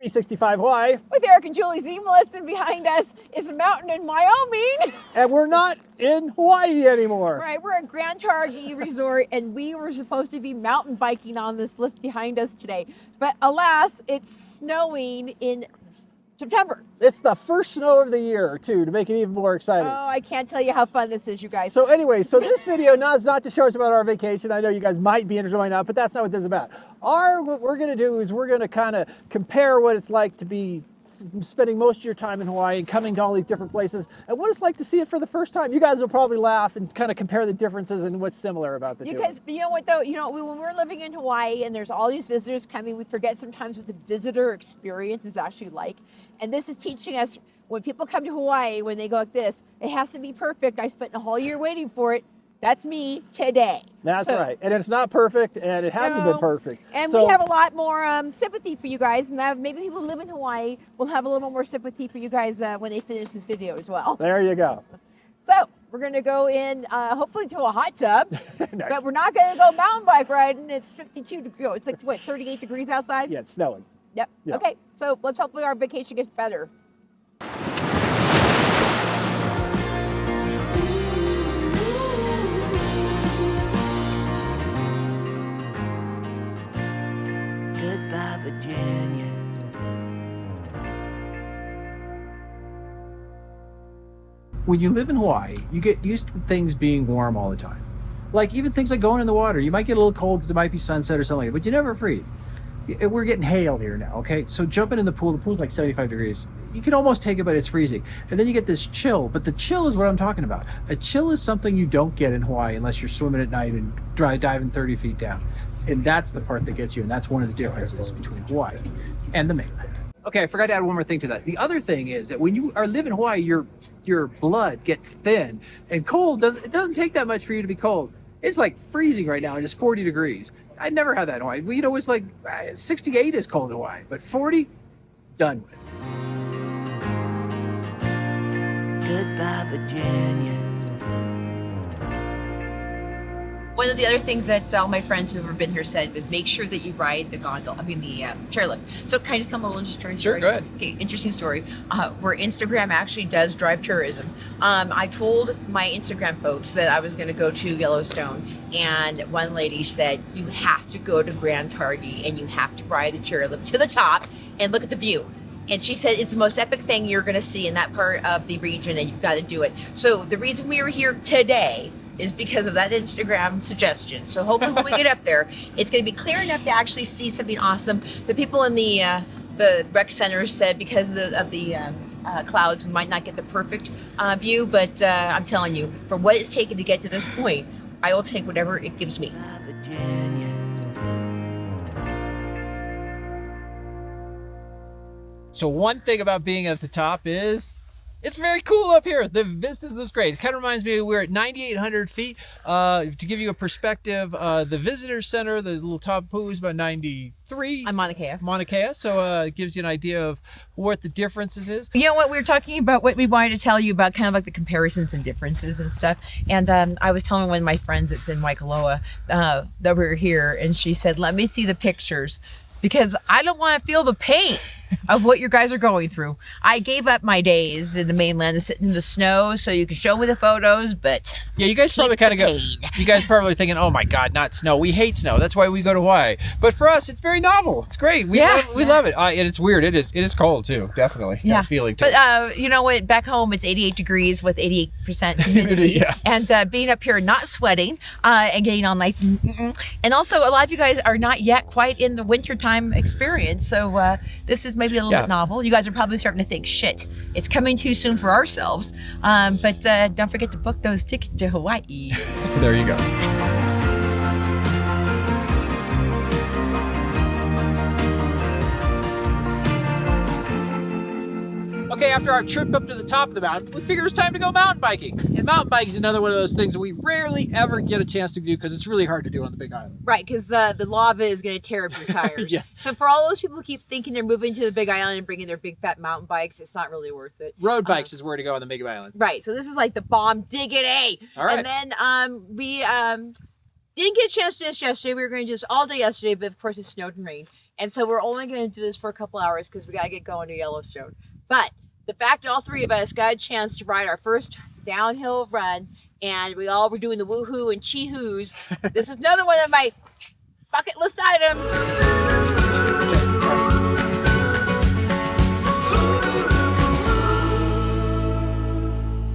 365 Hawaii. With Eric and Julie Zemelis, and behind us is a mountain in Wyoming. And we're not in Hawaii anymore. Right, we're at Grand Targhee Resort, and we were supposed to be mountain biking on this lift behind us today. But alas, it's snowing in September. It's the first snow of the year, too, to make it even more exciting. Oh, I can't tell you how fun this is, you guys. So anyway, this video is not to show us about our vacation. I know you guys might be interested in that, but that's not what this is about. What we're going to do is we're going to kind of compare what it's like to be spending most of your time in Hawaii and coming to all these different places and what it's like to see it for the first time. You guys will probably laugh and kind of compare the differences and what's similar about the two. Because you know what though, when we're living in Hawaii and there's all these visitors coming, we forget sometimes what the visitor experience is actually like. And this is teaching us when people come to Hawaii, when they go like this, it has to be perfect. I spent a whole year waiting for it. That's me today. That's right. And it's not perfect, and it hasn't been perfect. And we have a lot more sympathy for you guys, and maybe people who live in Hawaii will have a little more sympathy for you guys when they finish this video as well. There you go. So we're going to go in, hopefully to a hot tub, nice. But we're not going to go mountain bike riding. It's 52 degrees. It's like, what, 38 degrees outside? Yeah, it's snowing. Yep. Okay, so let's hopefully our vacation gets better. Goodbye, Virginia. When you live in Hawaii, you get used to things being warm all the time. Like even things like going in the water. You might get a little cold because it might be sunset or something, but you never freeze. We're getting hail here now, okay? So jumping in the pool's like 75 degrees. You can almost take it, but it's freezing. And then you get this chill, but the chill is what I'm talking about. A chill is something you don't get in Hawaii unless you're swimming at night and diving 30 feet down. And that's the part that gets you, and that's one of the differences between Hawaii and the mainland. Okay, I forgot to add one more thing to that. The other thing is that when you live in Hawaii, your blood gets thin and cold. It doesn't take that much for you to be cold. It's like freezing right now, and it's 40 degrees. I never had that in Hawaii. It's like 68 is cold in Hawaii, but 40, done with. Goodbye, Virginia. One of the other things that all my friends who have been here said was make sure that you ride the chairlift. So can I just come a little story? Sure, go ahead. Okay, interesting story. Where Instagram actually does drive tourism. I told my Instagram folks that I was going to go to Yellowstone, and one lady said, you have to go to Grand Targhee and you have to ride the chairlift to the top and look at the view. And she said it's the most epic thing you're going to see in that part of the region, and you've got to do it. So the reason we were here today is because of that Instagram suggestion. So hopefully when we get up there, it's going to be clear enough to actually see something awesome. The people in the rec center said because of the clouds, we might not get the perfect view, but I'm telling you, for what it's taken to get to this point, I will take whatever it gives me. So one thing about being at the top is it's very cool up here. The vistas is great. It kind of reminds me we're at 9,800 feet. To give you a perspective, the visitor center, the little top pool is about 93. I'm Mauna Kea. Mauna Kea. So it gives you an idea of what the differences is. You know what, we were talking about what we wanted to tell you about, kind of like the comparisons and differences and stuff. And I was telling one of my friends that's in Waikoloa that we were here, and she said, let me see the pictures because I don't want to feel the pain of what you guys are going through. I gave up my days in the mainland to sit in the snow so you can show me the photos, but yeah, you guys probably kind of go. You guys probably thinking, "Oh my God, not snow! We hate snow. That's why we go to Hawaii." But for us, it's very novel. It's great. We love it. And it's weird. It is cold too. Definitely. Yeah. Feeling too. But you know what? Back home, it's 88 degrees with 88% humidity. Yeah. And being up here, not sweating and getting all nice. And also, a lot of you guys are not yet quite in the wintertime experience. So this is maybe a little bit novel. You guys are probably starting to think, shit, it's coming too soon for ourselves. But don't forget to book those tickets to Hawaii. There you go. Okay, after our trip up to the top of the mountain, we figure it's time to go mountain biking. And mountain biking is another one of those things that we rarely ever get a chance to do because it's really hard to do on the Big Island. Right, because the lava is going to tear up your tires. Yeah. So for all those people who keep thinking they're moving to the Big Island and bringing their big fat mountain bikes, it's not really worth it. Road bikes is where to go on the Big Island. Right, so this is like the bomb diggity. All right. And then we didn't get a chance to do this yesterday. We were going to do this all day yesterday, but of course it snowed and rained. And so we're only going to do this for a couple hours because we got to get going to Yellowstone. But the fact all three of us got a chance to ride our first downhill run, and we all were doing the woohoo and chee-hoos. This is another one of my bucket list items. I'm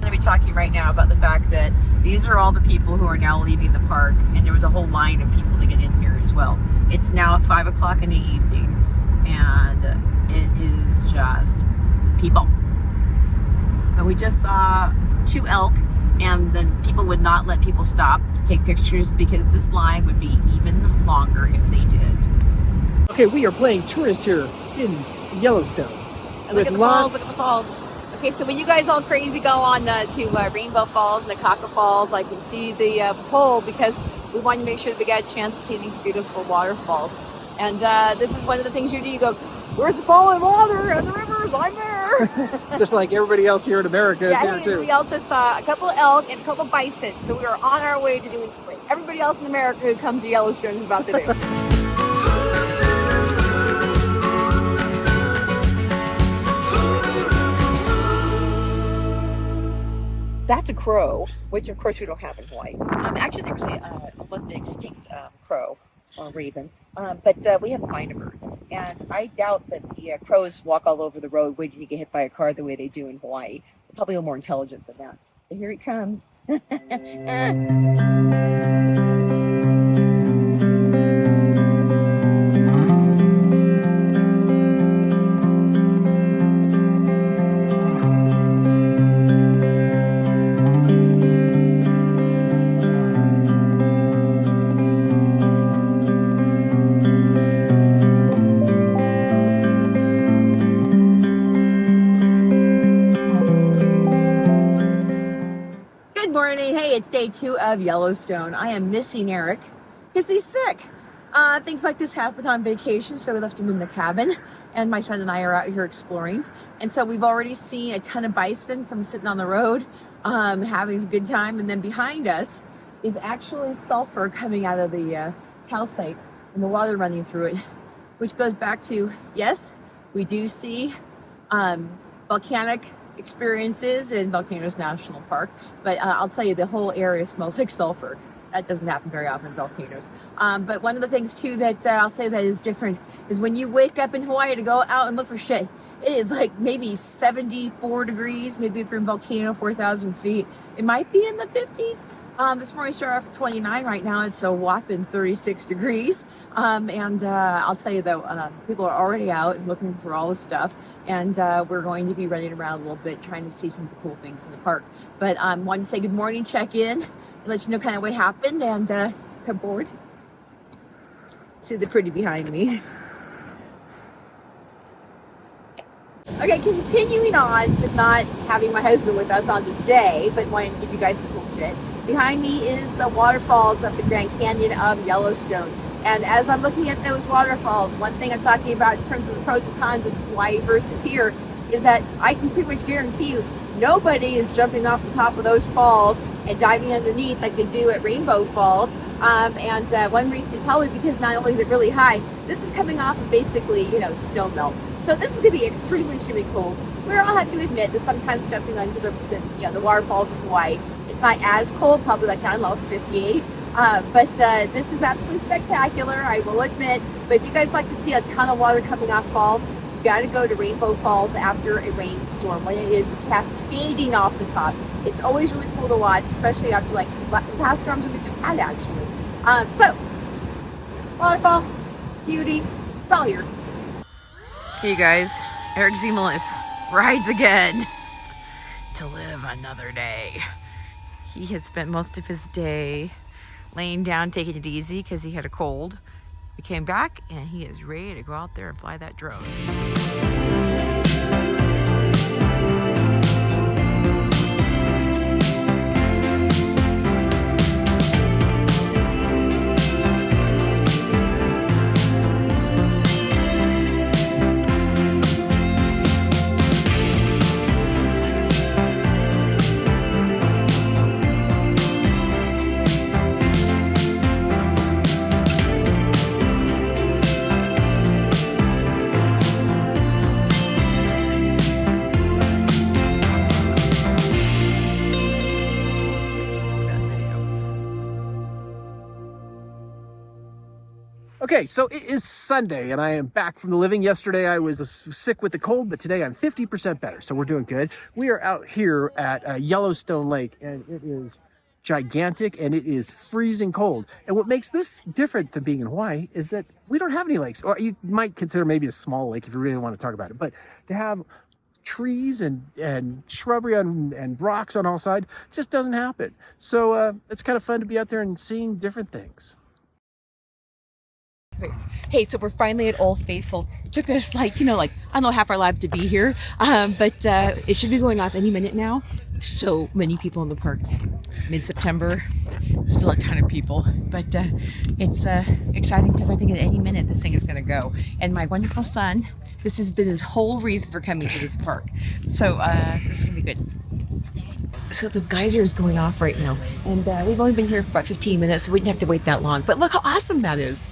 going to be talking right now about the fact that these are all the people who are now leaving the park, and there was a whole line of people to get in here as well. It's now at 5 o'clock in the evening, and it is just people. But we just saw 2 elk, and then people would not let people stop to take pictures because this line would be even longer if they did. Okay, we are playing tourist here in Yellowstone. And look at the falls, look at the falls. Okay, so when you guys all crazy go on to Rainbow Falls and the Caca Falls, I can see the pole because we wanted to make sure that we got a chance to see these beautiful waterfalls. And this is one of the things you do. You go, where's the falling water and the rivers? I'm there. Just like everybody else here in America is here too. We also saw a couple of elk and a couple of bison. So we were on our way to doing what everybody else in America who comes to Yellowstone is about to do. That's a crow, which of course we don't have in Hawaii. Actually, there was a almost extinct crow or raven, but we have minor birds, and I doubt that the crows walk all over the road waiting to get hit by a car the way they do in Hawaii. They're probably a little more intelligent than that. But here it comes. It's day 2 of Yellowstone. I am missing Eric because he's sick. Things like this happen on vacation, so we left him in the cabin, and my son and I are out here exploring. And so we've already seen a ton of bison. Some sitting on the road, having a good time. And then behind us is actually sulfur coming out of the calcite and the water running through it, which goes back to, yes, we do see volcanic experiences in Volcanoes National Park, but I'll tell you, the whole area smells like sulfur. That doesn't happen very often in volcanoes. But one of the things too that I'll say that is different is when you wake up in Hawaii to go out and look for shit, it is like maybe 74 degrees, maybe if you're in volcano 4,000 feet, it might be in the 50s. This morning started off at 29. Right now it's a whopping 36 degrees. And I'll tell you though, people are already out and looking for all this stuff. And we're going to be running around a little bit trying to see some of the cool things in the park. But wanted to say good morning, check in, and let you know kind of what happened, and come forward. See the pretty behind me. Okay, continuing on with not having my husband with us on this day, but wanting to give you guys some cool shit. Behind me is the waterfalls of the Grand Canyon of Yellowstone. And as I'm looking at those waterfalls, one thing I'm talking about in terms of the pros and cons of Hawaii versus here is that I can pretty much guarantee you nobody is jumping off the top of those falls and diving underneath like they do at Rainbow Falls. And one reason, probably because not only is it really high, this is coming off of basically, snow melt. So this is going to be extremely, extremely cool. We all have to admit that sometimes jumping onto the waterfalls of Hawaii, it's not as cold, probably like, I don't know, 58. But this is absolutely spectacular, I will admit. But if you guys like to see a ton of water coming off falls, you got to go to Rainbow Falls after a rainstorm when it is cascading off the top. It's always really cool to watch, especially after like past storms that we just had actually. So, waterfall, beauty, it's all here. Hey you guys, Eric Zemelis rides again to live another day. He had spent most of his day laying down, taking it easy because he had a cold. We came back and he is ready to go out there and fly that drone. Okay, so it is Sunday and I am back from the living. Yesterday I was sick with the cold, but today I'm 50% better, so we're doing good. We are out here at Yellowstone Lake and it is gigantic and it is freezing cold. And what makes this different than being in Hawaii is that we don't have any lakes, or you might consider maybe a small lake if you really want to talk about it, but to have trees and shrubbery and rocks on all sides just doesn't happen. So it's kind of fun to be out there and seeing different things. Hey, so we're finally at Old Faithful. It took us I don't know, half our lives to be here, but it should be going off any minute now. So many people in the park. Mid-September, still a ton of people, but it's exciting because I think at any minute this thing is going to go. And my wonderful son, this has been his whole reason for coming to this park. So this is going to be good. So the geyser is going off right now, and we've only been here for about 15 minutes, so we didn't have to wait that long. But look how awesome that is.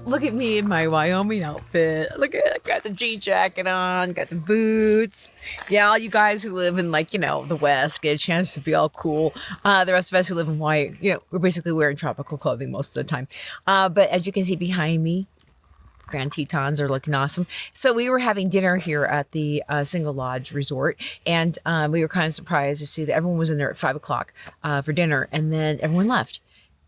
Look at me in my Wyoming outfit. Look at it. Got the jean jacket on, got the boots. Yeah, all you guys who live in the West get a chance to be all cool. The rest of us who live in Hawaii, we're basically wearing tropical clothing most of the time. But as you can see behind me, Grand Tetons are looking awesome. So we were having dinner here at the Single Lodge Resort, and we were kind of surprised to see that everyone was in there at 5 o'clock for dinner, and then everyone left.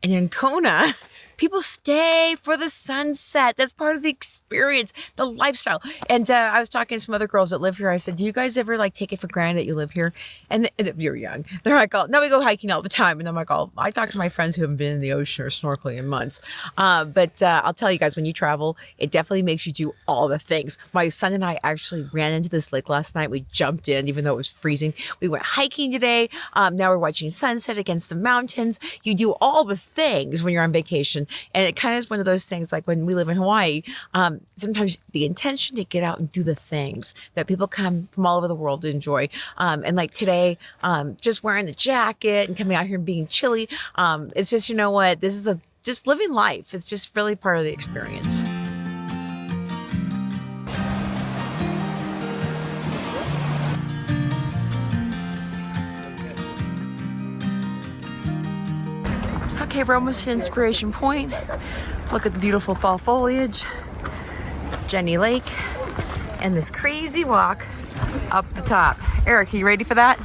And in Kona, people stay for the sunset. That's part of the experience, the lifestyle. And I was talking to some other girls that live here. I said, do you guys ever take it for granted that you live here? And you're young. They're like, oh, no, we go hiking all the time. And I'm like, oh, I talk to my friends who haven't been in the ocean or snorkeling in months. But I'll tell you guys, when you travel, it definitely makes you do all the things. My son and I actually ran into this lake last night. We jumped in, even though it was freezing. We went hiking today. Now we're watching sunset against the mountains. You do all the things when you're on vacation. And it kind of is one of those things, like when we live in Hawaii, sometimes the intention to get out and do the things that people come from all over the world to enjoy. And like today, just wearing the jacket and coming out here and being chilly. It's just, this is just living life. It's just really part of the experience. Okay, we're almost to Inspiration Point. Look at the beautiful fall foliage, Jenny Lake, and this crazy walk up the top. Eric, are you ready for that?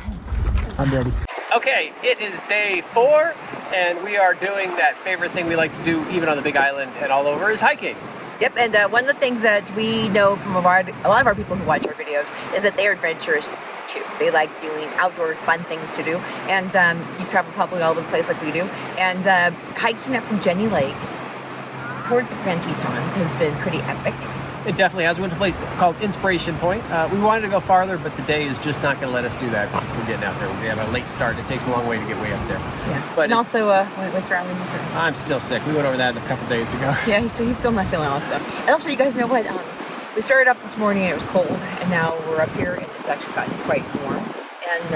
I'm ready. Okay, it is day 4, and we are doing that favorite thing we like to do even on the Big Island and all over is hiking. Yep, and one of the things that we know from a lot of our people who watch our videos is that they are adventurous too. They like doing outdoor fun things to do, and you travel probably all over the place like we do. And hiking up from Jenny Lake towards Grand Tetons has been pretty epic. It definitely has. We went to a place called Inspiration Point. We wanted to go farther, but the day is just not going to let us do that if we're getting out there. We have a late start. It takes a long way to get way up there. Yeah, but and also with drowning. I'm still sick. We went over that a couple days ago. Yeah, so he's still not feeling well though. And also, you guys know what? We started up this morning and it was cold, and now we're up here and it's actually gotten quite warm. And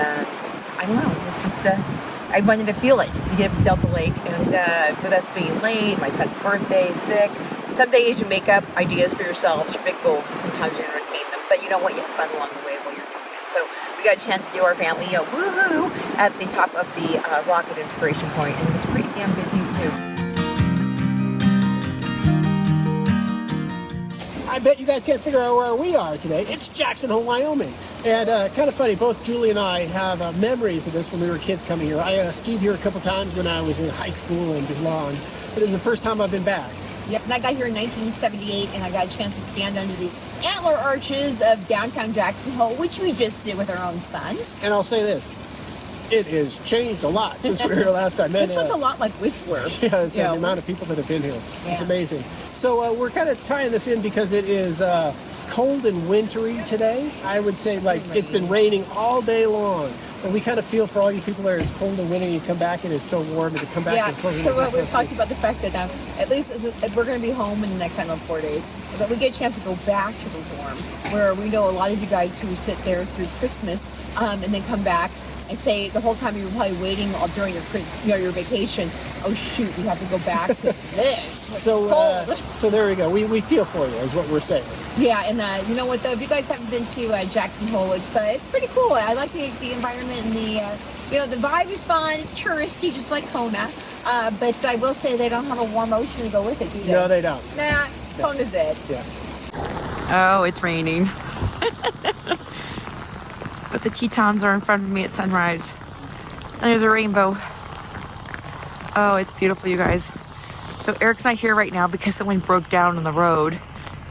I don't know. It's just I wanted to feel it to get up to Delta Lake, and with us being late, my son's birthday, sick. Some days you make up ideas for yourselves, your big goals, and sometimes you entertain them. But you know what? You have fun along the way while you're doing it. So we got a chance to do our family woohoo at the top of the rock at Inspiration Point, and it was a pretty damn good view too. I bet you guys can't figure out where we are today. It's Jackson Hole, Wyoming. And kind of funny, both Julie and I have memories of this when we were kids coming here. I skied here a couple times when I was in high school and belonged, but it was the first time I've been back. Yep, and I got here in 1978, and I got a chance to stand under the antler arches of downtown Jackson Hole, which we just did with our own son. And I'll say this, it has changed a lot since we were here last time. This looks a lot like Whistler. Yeah, it's the amount of people that have been here. Yeah. It's amazing. So we're kind of tying this in because it is cold and wintry today. I would say like it's been raining all day long. And we kind of feel for all you people there, it's cold and windy, you come back and it's so warm, and to come back and So we've talked about the fact that at least we're going to be home in the next, 4 days, but we get a chance to go back to the warm, where we know a lot of you guys who sit there through Christmas and then come back and say the whole time you were probably waiting all during your vacation, oh shoot, we have to go back to this. So cold. so there we go. We feel for you is what we're saying. Yeah, and you know what though, if you guys haven't been to Jackson Hole, it's pretty cool. I like the environment and the vibe is fun. It's touristy, just like Kona. But I will say they don't have a warm ocean to go with it, do they? No, they don't. Nah, Kona's dead. Yeah. Oh, it's raining. But the Tetons are in front of me at sunrise. And there's a rainbow. Oh, it's beautiful, you guys. So Eric's not here right now because someone broke down on the road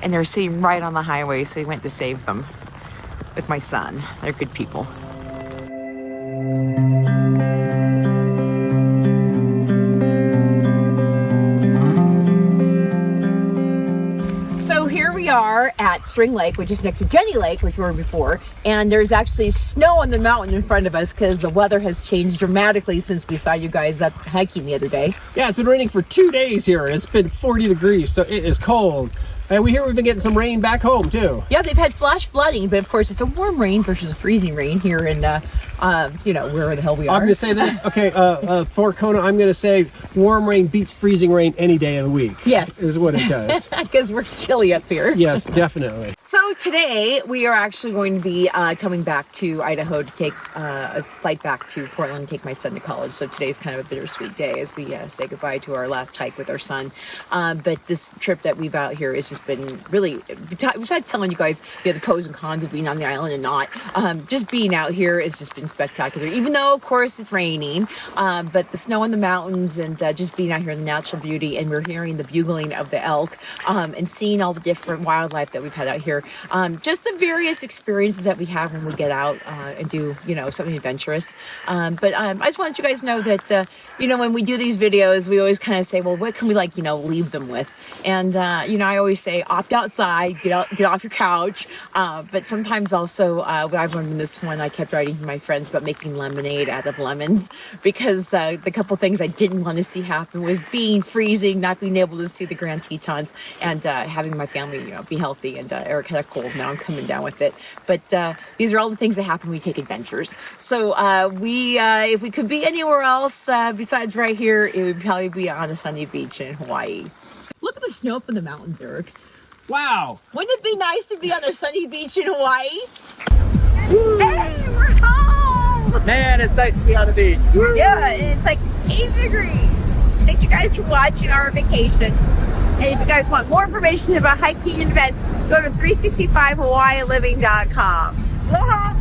and they're sitting right on the highway, so he went to save them with my son. They're good people. So here we are at String Lake, which is next to Jenny Lake, which we were before, and there's actually snow on the mountain in front of us because the weather has changed dramatically since we saw you guys up hiking the other day. Yeah, it's been raining for 2 days here. It's been 40 degrees, so it is cold. And we hear we've been getting some rain back home too. Yeah, they've had flash flooding, but of course it's a warm rain versus a freezing rain here in, where the hell we are. I'm going to say this. Okay, for Kona, I'm going to say warm rain beats freezing rain any day of the week. Yes. Is what it does. Because we're chilly up here. Yes, definitely. So today we are actually going to be coming back to Idaho to take a flight back to Portland and take my son to college. So today's kind of a bittersweet day as we say goodbye to our last hike with our son. But this trip that we've out here has just been really, besides telling you guys the pros and cons of being on the island and not, just being out here has just been spectacular. Even though, of course, it's raining, but the snow in the mountains and just being out here in the natural beauty, and we're hearing the bugling of the elk and seeing all the different wildlife that we've had out here. Just the various experiences that we have when we get out and do, something adventurous. But I just wanted you guys to know that, when we do these videos, we always kind of say, well, what can we leave them with? And, I always say, opt outside, get off your couch. But sometimes also, I've learned in this one, I kept writing to my friends about making lemonade out of lemons, because the couple things I didn't want to see happen was freezing, not being able to see the Grand Tetons, and having my family, be healthy. And Eric had a cold. Now I'm coming down with it. But these are all the things that happen when we take adventures. So if we could be anywhere else besides right here, it would probably be on a sunny beach in Hawaii. Look at the snow up in the mountains, Eric. Wow. Wouldn't it be nice to be on a sunny beach in Hawaii? Hey, we're home! Man, it's nice to be on the beach. Yeah, it's like 8 degrees. Thank you guys for watching our vacation. And if you guys want more information about hiking and events, go to 365hawaiiliving.com. Aloha!